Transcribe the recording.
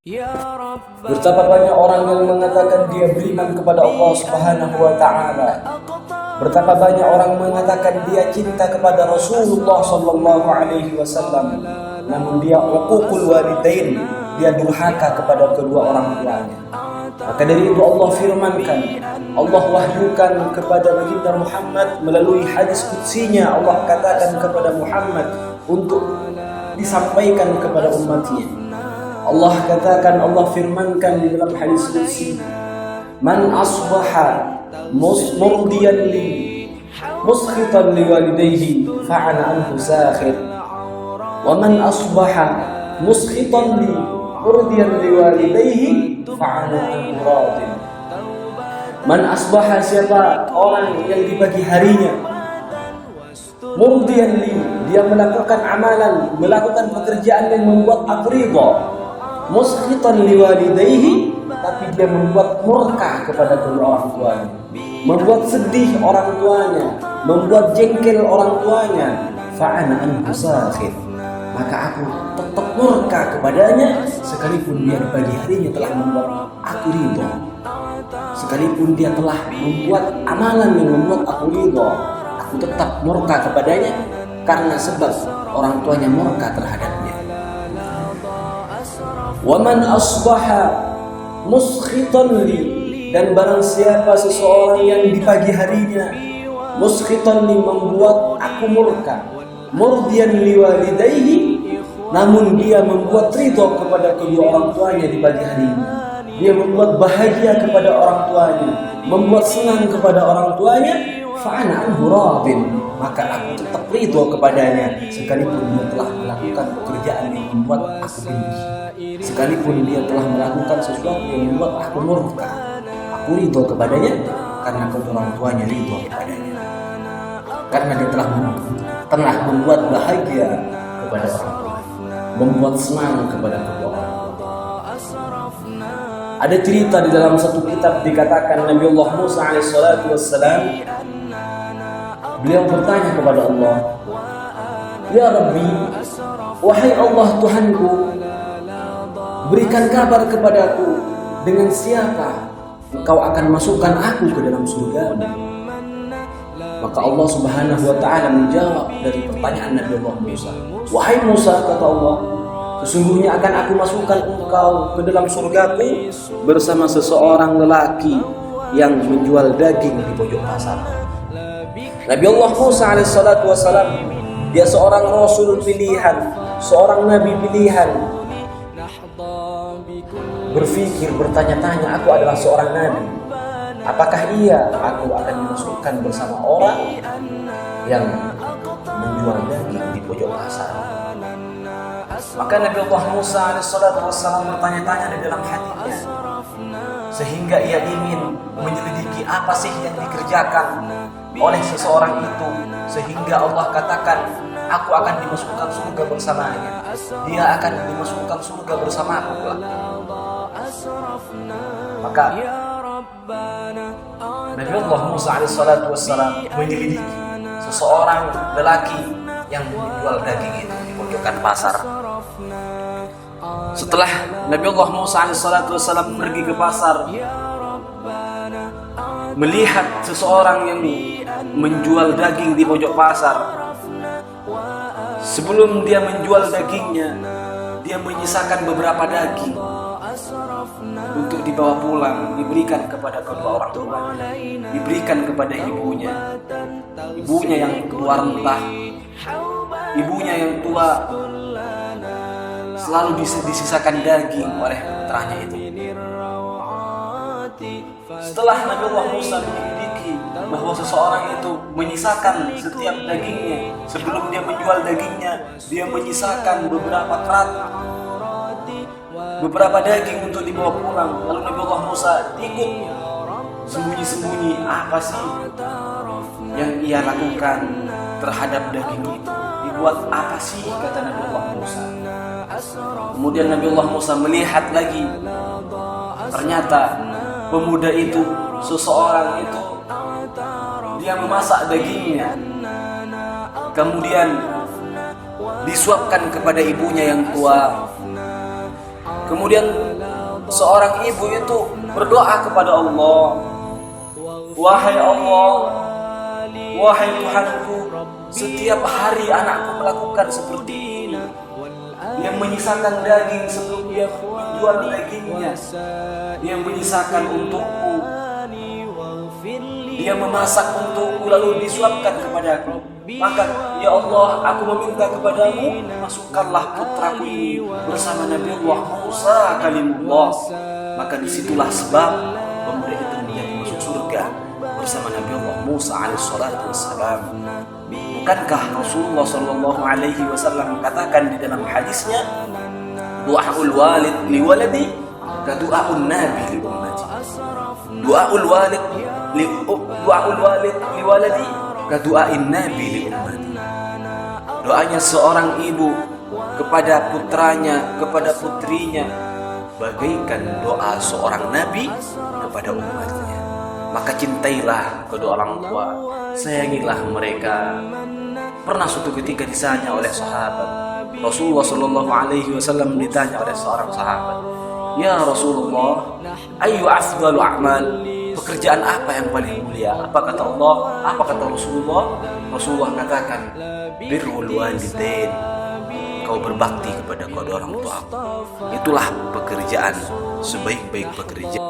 Betapa banyak orang yang mengatakan dia beriman kepada Allah Subhanahu wa Ta'ala. Betapa banyak orang mengatakan dia cinta kepada Rasulullah Sallallahu Alaihi Wasallam. Namun dia uququl walidain, dia durhaka kepada kedua orang tuanya. Maka dari itu Allah firmankan, Allah wahyukan kepada baginda Muhammad melalui hadis qudsinya. Allah katakan kepada Muhammad untuk disampaikan kepada umatnya. Allah katakan, Allah firmankan di dalam hadis qudsi, man asbaha murdiyan li muskhitan li walidayhi fa'ana anhu sakhir wa man asbaha muskhitan li murdiyan li walidayhi fa'ana anhu radin. Man asbaha, siapa orang yang di pagi harinya murdiyan li, dia melakukan amalan, melakukan pekerjaan yang membuat aku ridha, muskhitan li walidayhi, tapi dia membuat murka kepada kedua orang tuanya, membuat sedih orang tuanya, membuat jengkel orang tuanya, fa'ana anhu sakhir, maka aku tetap murka kepadanya sekalipun dia di pagi harinya telah membuat aku ridha, sekalipun dia telah membuat amalan yang membuat aku ridha, aku tetap murka kepadanya karena sebab orang tuanya murka terhadapnya. Wa man asbaha muskhitan li, dan barang siapa seseorang yang di pagi harinya muskhitan li, membuat aku murka, murdiyan li walidayhi, namun dia membuat ridha kepada kedua orang tuanya di pagi harinya, dia membuat bahagia kepada orang tuanya, membuat senang kepada orang tuanya, fa'ana anhu radin, maka aku tetap ridha kepadanya sekalipun dia telah melakukan pekerjaan yang membuat aku benci, sekalipun dia telah melakukan sesuatu yang membuat aku murka, aku ridha kepadanya karena kedua orang tuanya ridha kepadanya, karena dia telah membuat bahagia kepada orang tua, membuat senang kepada kedua orang tua. Ada cerita di dalam satu kitab dikatakan Nabi Allah Musa alaihissalatu wassalam, beliau bertanya kepada Allah, ya Rabbi, wahai Allah Tuhanku, berikan kabar kepadaku dengan siapa Engkau akan masukkan aku ke dalam surga. Maka Allah Subhanahu wa Ta'ala menjawab dari pertanyaan Nabi Allah Musa, wahai Musa, kata Allah, sesungguhnya akan aku masukkan engkau ke dalam surgaku bersama seseorang lelaki yang menjual daging di pojok pasar. Nabi Allah Musa alaihissalatu wassalam, dia seorang rasul pilihan, seorang nabi pilihan, berpikir, bertanya-tanya, aku adalah seorang nabi, apakah aku akan dimasukkan bersama orang yang menjual daging di pojok pasar? Maka Nabi Allah Musa alaihissalatu wassalam bertanya-tanya di dalam hatinya, sehingga ia ingin menyelidiki apa sih yang dikerjakan oleh seseorang itu, sehingga Allah katakan, aku akan dimasukkan surga bersamanya, dia akan dimasukkan surga bersama aku kelak. Maka Nabi Allah Musa alaihissalatu wassalam menyelidiki seseorang lelaki yang menjual daging itu di pojokan pasar. Setelah Nabi Allah Musa alaihissalatu wassalam pergi ke pasar, melihat seseorang yang menjual daging di pojok pasar, sebelum dia menjual dagingnya, dia menyisakan beberapa daging untuk dibawa pulang, diberikan kepada kedua orang tua, diberikan kepada ibunya yang tua rentah, ibunya yang tua, selalu disisakan daging oleh putranya itu. Setelah Nabi Allah Musa menyelidiki bahwa seseorang itu menyisakan setiap dagingnya, sebelum dia menjual dagingnya, dia menyisakan beberapa daging untuk dibawa pulang. Lalu Nabi Allah Musa ikut sembunyi-sembunyi, apa sih yang ia lakukan terhadap daging itu, dibuat apa sih, kata Nabi Allah Musa. Kemudian Nabi Allah Musa melihat lagi, ternyata pemuda itu, seseorang itu, dia memasak dagingnya, kemudian disuapkan kepada ibunya yang tua. Kemudian seorang ibu itu berdoa kepada Allah, wahai Allah, wahai Tuhanku, setiap hari anakku melakukan seperti ini. Dia menyisakan daging sebelum dia menjual dagingnya. Dia menyisakan untukku. Dia memasak untukku lalu disuapkan kepadaku. Maka ya Allah, aku meminta kepadamu, masukkanlah putraku ini bersama Nabi Allah Musa kalimullah. Maka disitulah sebab pemuda itu menjadi masuk surga bersama Nabi Allah Musa alaihissalatu wassalam. Bukankah Rasulullah sallallahu alaihi wasallam katakan di dalam hadisnya, du'aul walid li waladi ka du'aun nabi li ummati. Du'aul walid li waladi ka du'ain nabi li ummati. Doanya seorang ibu kepada putranya, kepada putrinya bagaikan doa seorang nabi kepada umatnya. Maka cintailah kedua orang tua, sayangilah mereka. Pernah suatu ketika ditanya oleh sahabat, Rasulullah Shallallahu Alaihi Wasallam ditanya oleh seorang sahabat, ya Rasulullah, ayu afdalu amal, pekerjaan apa yang paling mulia? Apa kata Allah? Apa kata Rasulullah? Rasulullah katakan, birrul walidain, kau berbakti kepada kedua orang tua. Itulah pekerjaan, sebaik-baik pekerjaan.